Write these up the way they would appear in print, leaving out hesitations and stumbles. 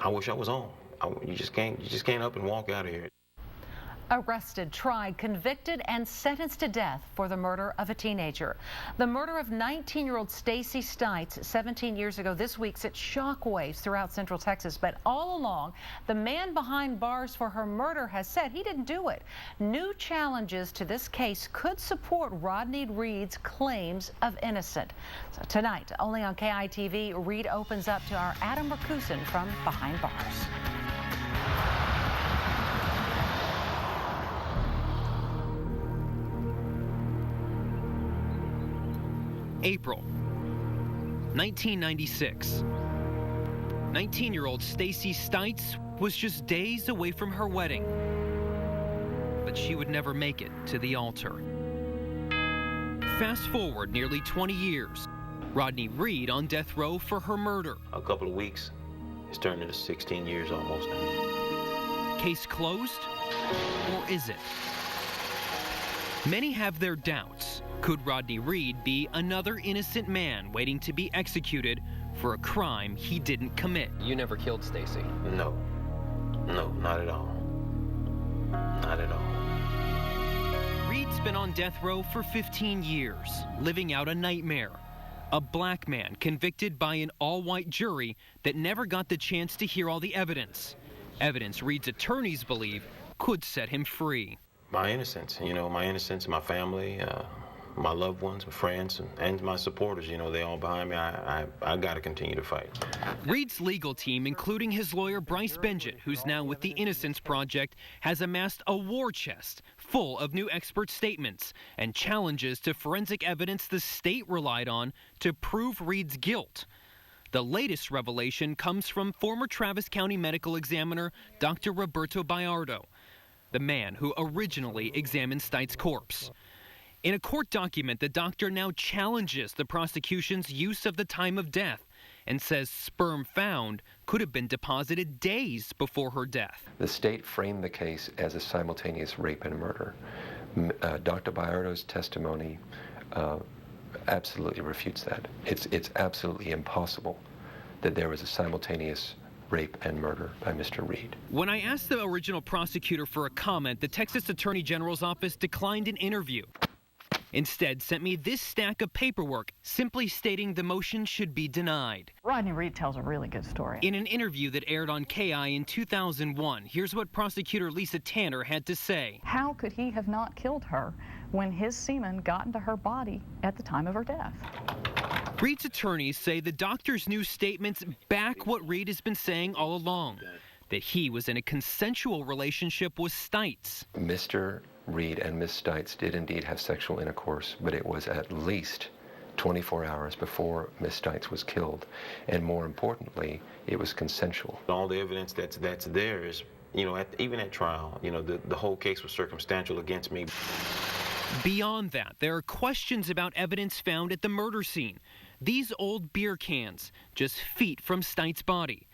I wish I was home. You just can't up and walk out of here. Arrested, tried, convicted, and sentenced to death for the murder of a teenager. The murder of 19-year-old Stacy Stites 17 years ago this week sent shockwaves throughout Central Texas. But all along, the man behind bars for her murder has said he didn't do it. New challenges to this case could support Rodney Reed's claims of innocence. So tonight, only on KITV, Reed opens up to our Adam Rakusin from behind bars. April 1996. 19-year-old Stacy Stites was just days away from her wedding, but she would never make it to the altar. Fast forward nearly 20 years. Rodney Reed on death row for her murder. A couple of weeks, it's turned into 16 years almost now. Case closed, or is it? Many have their doubts. Could Rodney Reed be another innocent man waiting to be executed for a crime he didn't commit? You never killed Stacy. No, not at all. Not at all. Reed's been on death row for 15 years, living out a nightmare. A black man convicted by an all-white jury that never got the chance to hear all the evidence. Evidence Reed's attorneys believe could set him free. My innocence, my innocence, my family, my loved ones, my friends, and my supporters, they all behind me. I got to continue to fight. Reed's legal team, including his lawyer Bryce Benjett, who's now with the Innocence Project, has amassed a war chest full of new expert statements and challenges to forensic evidence the state relied on to prove Reed's guilt. The latest revelation comes from former Travis County medical examiner Dr. Roberto Bayardo, the man who originally examined Stites' corpse. In a court document, the doctor now challenges the prosecution's use of the time of death and says sperm found could have been deposited days before her death. The state framed the case as a simultaneous rape and murder. Dr. Bayardo's testimony absolutely refutes that. It's absolutely impossible that there was a simultaneous rape and murder by Mr. Reed. When I asked the original prosecutor for a comment, the Texas Attorney General's office declined an interview. Instead, sent me this stack of paperwork simply stating the motion should be denied. Rodney Reed tells a really good story. In an interview that aired on KI in 2001, here's what prosecutor Lisa Tanner had to say. How could he have not killed her when his semen got into her body at the time of her death? Reed's attorneys say the doctor's new statements back what Reed has been saying all along, that he was in a consensual relationship with Stites. Mr. Reed and Ms. Stites did indeed have sexual intercourse, but it was at least 24 hours before Ms. Stites was killed. And more importantly, it was consensual. All the evidence that's there is, even at trial, the whole case was circumstantial against me. Beyond that, there are questions about evidence found at the murder scene. These old beer cans, just feet from Stites' body.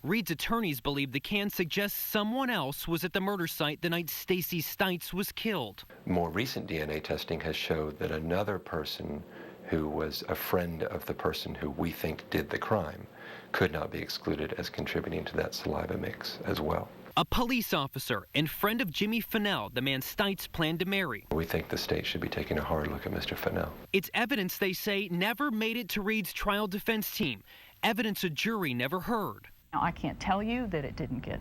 Reed's attorneys believe the can suggests someone else was at the murder site the night Stacy Stites was killed. More recent DNA testing has showed that another person who was a friend of the person who we think did the crime could not be excluded as contributing to that saliva mix as well. A police officer and friend of Jimmy Fennell, the man Stites planned to marry. We think the state should be taking a hard look at Mr. Fennell. It's evidence they say never made it to Reed's trial defense team. Evidence a jury never heard. Now, I can't tell you that it didn't get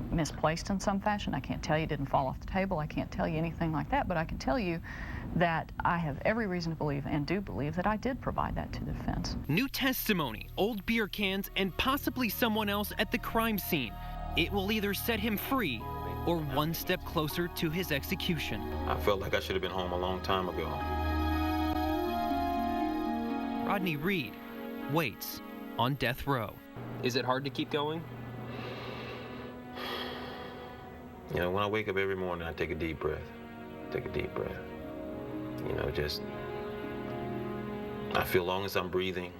misplaced in some fashion. I can't tell you it didn't fall off the table. I can't tell you anything like that, but I can tell you that I have every reason to believe and do believe that I did provide that to the defense. New testimony, old beer cans, and possibly someone else at the crime scene. It will either set him free or one step closer to his execution. I felt like I should have been home a long time ago. Rodney Reed waits on death row. Is it hard to keep going? When I wake up every morning, I take a deep breath. I feel long as I'm breathing,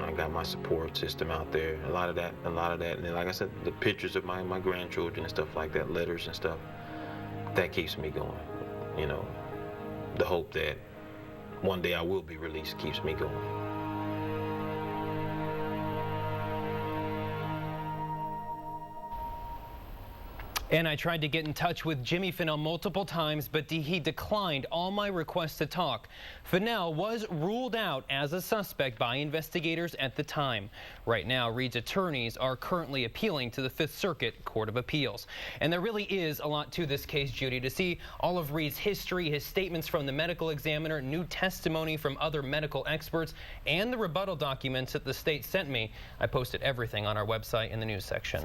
I got my support system out there. A lot of that. And then, like I said, the pictures of my grandchildren and stuff like that, letters and stuff, that keeps me going. The hope that one day I will be released keeps me going. And I tried to get in touch with Jimmy Finnell multiple times, but he declined all my requests to talk. Finnell was ruled out as a suspect by investigators at the time. Right now, Reed's attorneys are currently appealing to the Fifth Circuit Court of Appeals. And there really is a lot to this case, Judy. To see all of Reed's history, his statements from the medical examiner, new testimony from other medical experts, and the rebuttal documents that the state sent me, I posted everything on our website in the news section.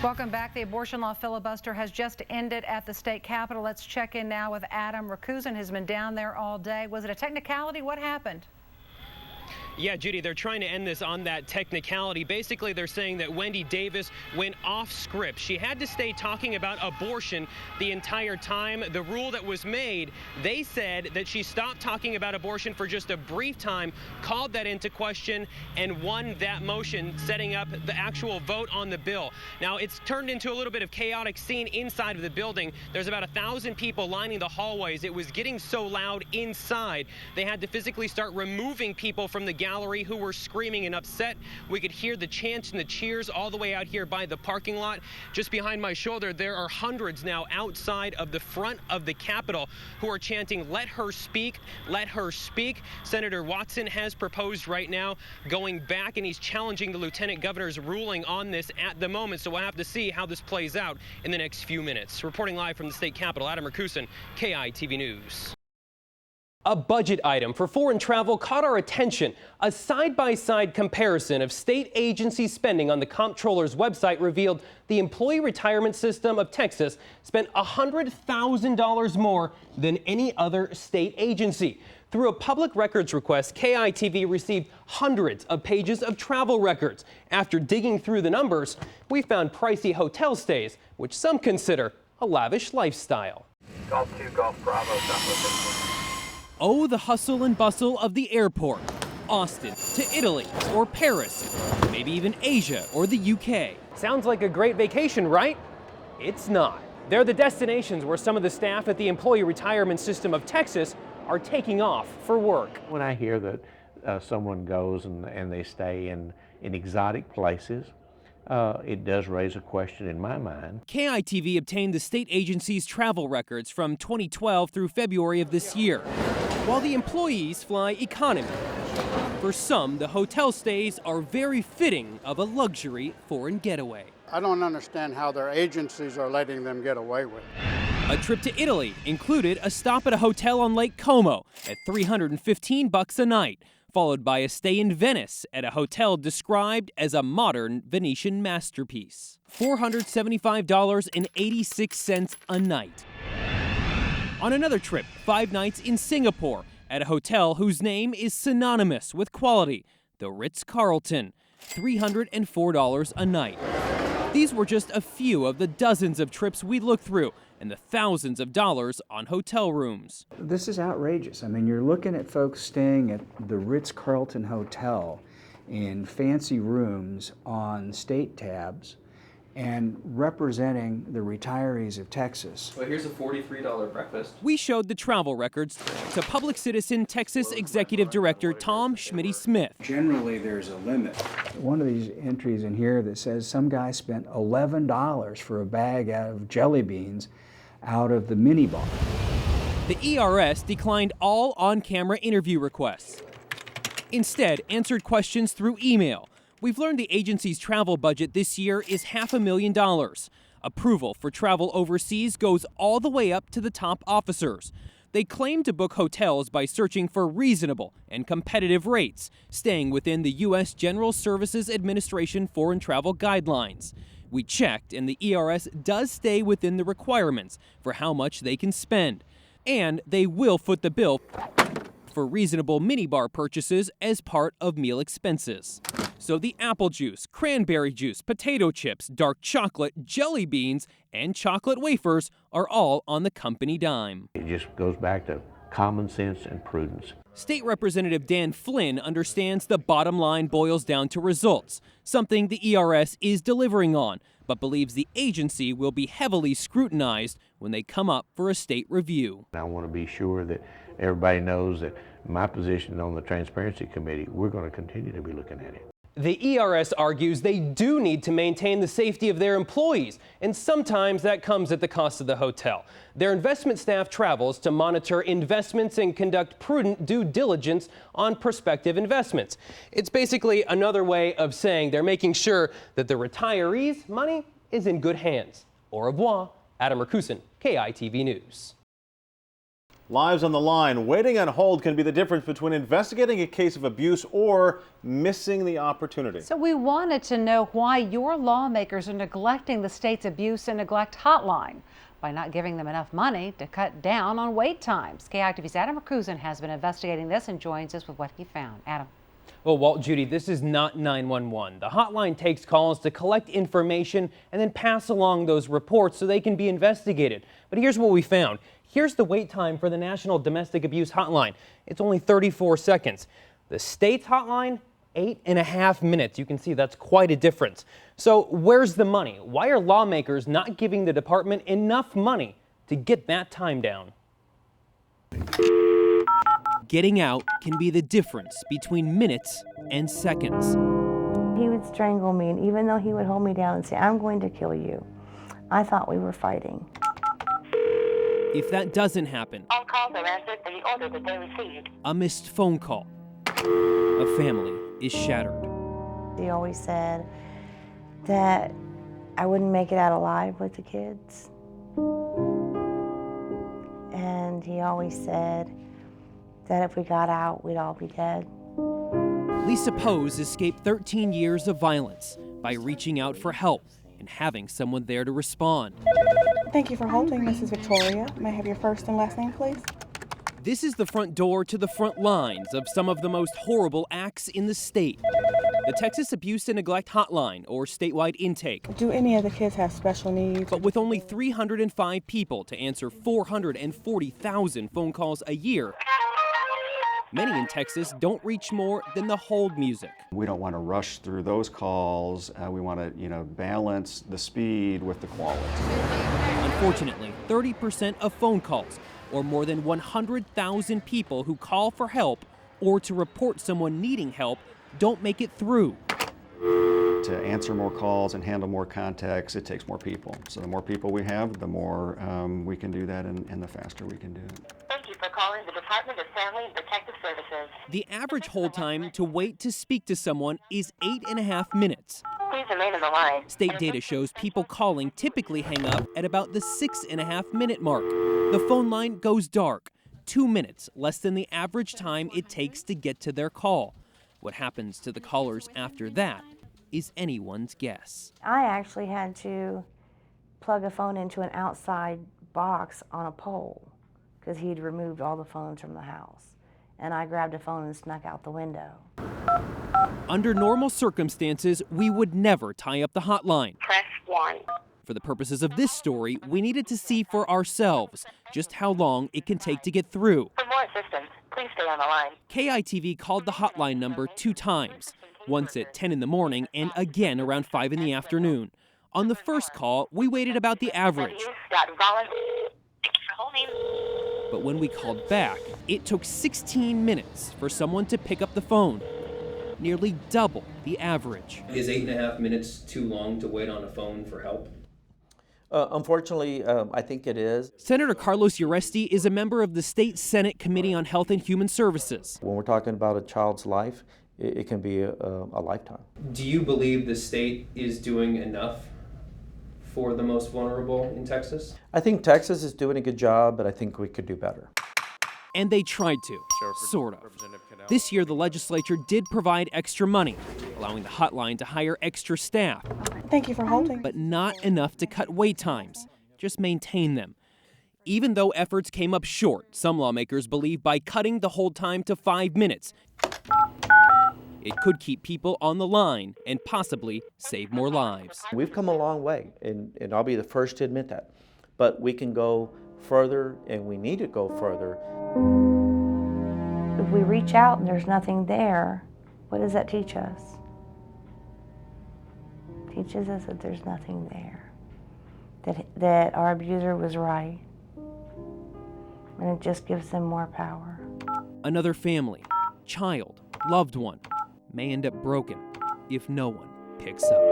Welcome back. The abortion law filibuster has just ended at the state capitol. Let's check in now with Adam Rakusin, who's been down there all day. Was it a technicality? What happened? Yeah, Judy, they're trying to end this on that technicality. Basically, they're saying that Wendy Davis went off script. She had to stay talking about abortion the entire time. The rule that was made, they said that she stopped talking about abortion for just a brief time, called that into question, and won that motion, setting up the actual vote on the bill. Now, it's turned into a little bit of chaotic scene inside of the building. There's about 1,000 people lining the hallways. It was getting so loud inside, they had to physically start removing people from the gallery who were screaming and upset. We could hear the chants and the cheers all the way out here by the parking lot. Just behind my shoulder, there are hundreds now outside of the front of the Capitol who are chanting, "Let her speak, let her speak." Senator Watson has proposed right now going back, and he's challenging the lieutenant governor's ruling on this at the moment. So we'll have to see how this plays out in the next few minutes. Reporting live from the state capitol, Adam Rakusin, KITV News. A budget item for foreign travel caught our attention. A side-by-side comparison of state agency spending on the comptroller's website revealed the Employee Retirement System of Texas spent $100,000 more than any other state agency. Through a public records request, KITV received hundreds of pages of travel records. After digging through the numbers, we found pricey hotel stays, which some consider a lavish lifestyle. Golf 2, Golf Bravo, Southwest. Oh, the hustle and bustle of the airport. Austin to Italy or Paris, maybe even Asia or the UK. Sounds like a great vacation, right? It's not. They're the destinations where some of the staff at the Employee Retirement System of Texas are taking off for work. When I hear that someone goes and they stay in exotic places, it does raise a question in my mind. KITV obtained the state agency's travel records from 2012 through February of this year, while the employees fly economy. For some, the hotel stays are very fitting of a luxury foreign getaway. I don't understand how their agencies are letting them get away with it. A trip to Italy included a stop at a hotel on Lake Como at $315 a night, followed by a stay in Venice at a hotel described as a modern Venetian masterpiece. $475.86 a night. On another trip, 5 nights in Singapore at a hotel whose name is synonymous with quality, the Ritz-Carlton, $304 a night. These were just a few of the dozens of trips we looked through and the thousands of dollars on hotel rooms. This is outrageous. I mean, you're looking at folks staying at the Ritz-Carlton Hotel in fancy rooms on state tabs and representing the retirees of Texas. Well, here's a $43 breakfast. We showed the travel records to Public Citizen Texas Executive Director Tom Schmitty-Smith. Generally, there's a limit. One of these entries in here that says some guy spent $11 for a bag of jelly beans out of the minibar. The ERS declined all on-camera interview requests. Instead, answered questions through email. We've learned the agency's travel budget this year is $500,000. Approval for travel overseas goes all the way up to the top officers. They claim to book hotels by searching for reasonable and competitive rates, staying within the U.S. General Services Administration foreign travel guidelines. We checked, and the ERS does stay within the requirements for how much they can spend. And they will foot the bill for reasonable minibar purchases as part of meal expenses. So the apple juice, cranberry juice, potato chips, dark chocolate, jelly beans, and chocolate wafers are all on the company dime. It just goes back to common sense and prudence. State Representative Dan Flynn understands the bottom line boils down to results, something the ERS is delivering on, but believes the agency will be heavily scrutinized when they come up for a state review. I want to be sure that everybody knows that my position on the Transparency Committee, we're going to continue to be looking at it. The ERS argues they do need to maintain the safety of their employees, and sometimes that comes at the cost of the hotel. Their investment staff travels to monitor investments and conduct prudent due diligence on prospective investments. It's basically another way of saying they're making sure that the retirees' money is in good hands. Au revoir. Adam Rakusin, KITV News. Lives on the line, waiting on hold can be the difference between investigating a case of abuse or missing the opportunity. So we wanted to know why your lawmakers are neglecting the state's abuse and neglect hotline by not giving them enough money to cut down on wait times. KITV's Adam Rakusin has been investigating this and joins us with what he found. Adam. Well, Walt, Judy, this is not 911. The hotline takes calls to collect information and then pass along those reports so they can be investigated. But here's what we found. Here's the wait time for the National Domestic Abuse Hotline. It's only 34 seconds. The state's hotline, 8.5 minutes. You can see that's quite a difference. So where's the money? Why are lawmakers not giving the department enough money to get that time down? Getting out can be the difference between minutes and seconds. He would strangle me, and even though he would hold me down and say, "I'm going to kill you," I thought we were fighting. If that doesn't happen, All calls are answered in the order that they received. a missed phone call, a family is shattered. He always said that I wouldn't make it out alive with the kids. And he always said that if we got out, we'd all be dead. Lisa Pose escaped 13 years of violence by reaching out for help and having someone there to respond. Thank you for holding. This is Victoria. May I have your first and last name, please? This is the front door to the front lines of some of the most horrible acts in the state. The Texas Abuse and Neglect Hotline, or statewide intake. Do any of the kids have special needs? But with only 305 people to answer 440,000 phone calls a year, many in Texas don't reach more than the hold music. We don't want to rush through those calls. We want to, balance the speed with the quality. Unfortunately, 30% of phone calls, or more than 100,000 people who call for help or to report someone needing help, don't make it through. To answer more calls and handle more contacts, it takes more people. So the more people we have, the more we can do that, and the faster we can do it. Thank you for calling the Department of Family and Protective Services. The average hold time to wait to speak to someone is 8.5 minutes. Please remain on the line. State data shows people calling typically hang up at about the 6.5 minute mark. The phone line goes dark, 2 minutes less than the average time it takes to get to their call. What happens to the callers after that is anyone's guess. I actually had to plug a phone into an outside box on a pole because he'd removed all the phones from the house. And I grabbed a phone and snuck out the window. Under normal circumstances, we would never tie up the hotline. Press 1. For the purposes of this story, we needed to see for ourselves just how long it can take to get through. For more assistance, please stay on the line. KITV called the hotline number 2 times, once at 10 in the morning and again around 5 in the afternoon. On the first call, we waited about the average. But when we called back, it took 16 minutes for someone to pick up the phone, nearly double the average. Is 8.5 minutes too long to wait on a phone for help? Unfortunately, I think it is. Senator Carlos Uresti is a member of the State Senate Committee on Health and Human Services. When we're talking about a child's life, it can be a lifetime. Do you believe the state is doing enough for the most vulnerable in Texas? I think Texas is doing a good job, but I think we could do better. And they tried to, sort of. This year, the legislature did provide extra money, allowing the hotline to hire extra staff. Thank you for holding. But not enough to cut wait times, just maintain them. Even though efforts came up short, some lawmakers believe by cutting the hold time to 5 minutes, it could keep people on the line and possibly save more lives. We've come a long way, and I'll be the first to admit that. But we can go further, and we need to go further. If we reach out and there's nothing there, what does that teach us? It teaches us that there's nothing there. That our abuser was right. And it just gives them more power. Another family, child, loved one may end up broken if no one picks up.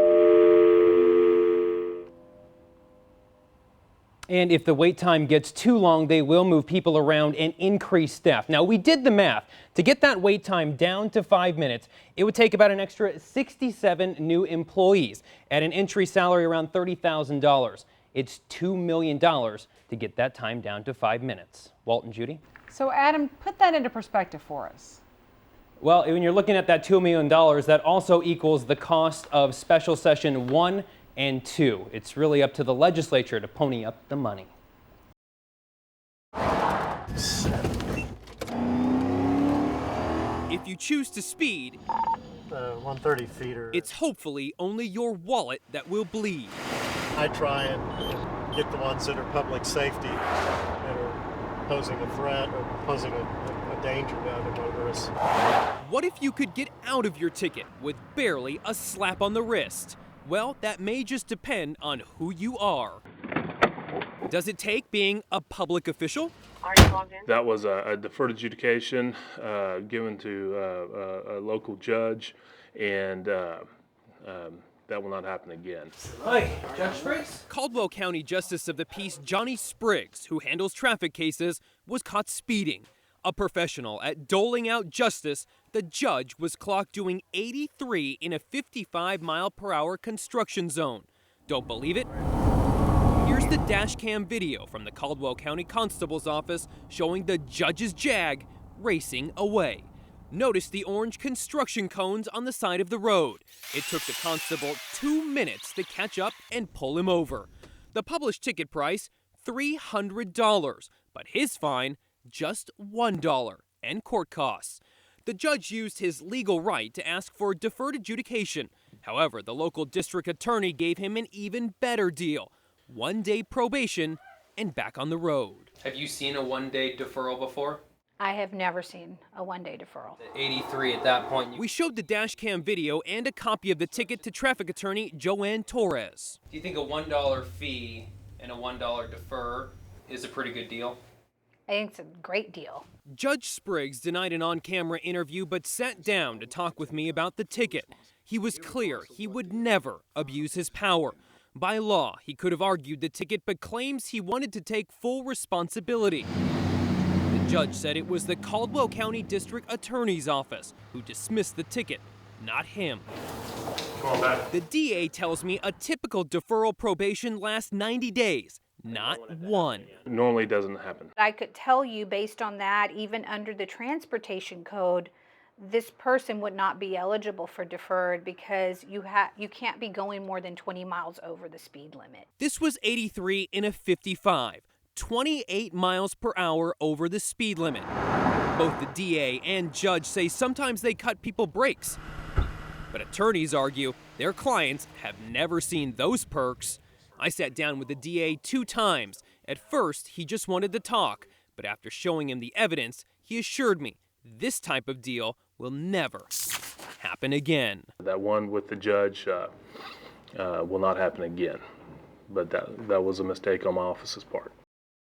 And if the wait time gets too long, they will move people around and increase staff. Now, we did the math. To get that wait time down to 5 minutes, it would take about an extra 67 new employees at an entry salary around $30,000. It's $2 million to get that time down to 5 minutes. Walt and Judy? So, Adam, put that into perspective for us. Well, when you're looking at that $2 million, that also equals the cost of special session 1 and 2. It's really up to the legislature to pony up the money. If you choose to speed, 130 feet. It's hopefully only your wallet that will bleed. I try and get the ones that are public safety, that are posing a threat or posing a danger to other motorists. What if you could get out of your ticket with barely a slap on the wrist? Well, that may just depend on who you are. Does it take being a public official? That was a deferred adjudication given to a local judge, and that will not happen again. Hi, Judge Spriggs. Caldwell County Justice of the Peace Johnny Spriggs, who handles traffic cases, was caught speeding. A professional at doling out justice, the judge was clocked doing 83 in a 55-mile-per-hour construction zone. Don't believe it? Here's the dash cam video from the Caldwell County Constable's office showing the judge's Jag racing away. Notice the orange construction cones on the side of the road. It took the constable 2 minutes to catch up and pull him over. The published ticket price, $300, but his fine, just $1 and court costs. The judge used his legal right to ask for deferred adjudication. However, the local district attorney gave him an even better deal. 1-day probation and back on the road. Have you seen a 1-day deferral before? I have never seen a 1-day deferral. 83 at that point. We showed the dash cam video and a copy of the ticket to traffic attorney Joanne Torres. Do you think a $1 fee and a $1 defer is a pretty good deal? I think it's a great deal. Judge Spriggs denied an on-camera interview but sat down to talk with me about the ticket. He was clear he would never abuse his power. By law, he could have argued the ticket but claims he wanted to take full responsibility. The judge said it was the Caldwell County District Attorney's Office who dismissed the ticket, not him. Come on back. The DA tells me a typical deferral probation lasts 90 days. Not one. Normally doesn't happen. I could tell you based on that, even under the transportation code, this person would not be eligible for deferred because you can't be going more than 20 miles over the speed limit. This was 83 in a 55, 28 miles per hour over the speed limit. Both the DA and judge say sometimes they cut people brakes. But attorneys argue their clients have never seen those perks. I sat down with the DA 2 times. At first, he just wanted to talk, but after showing him the evidence, he assured me this type of deal will never happen again. That one with the judge will not happen again, but that was a mistake on my office's part.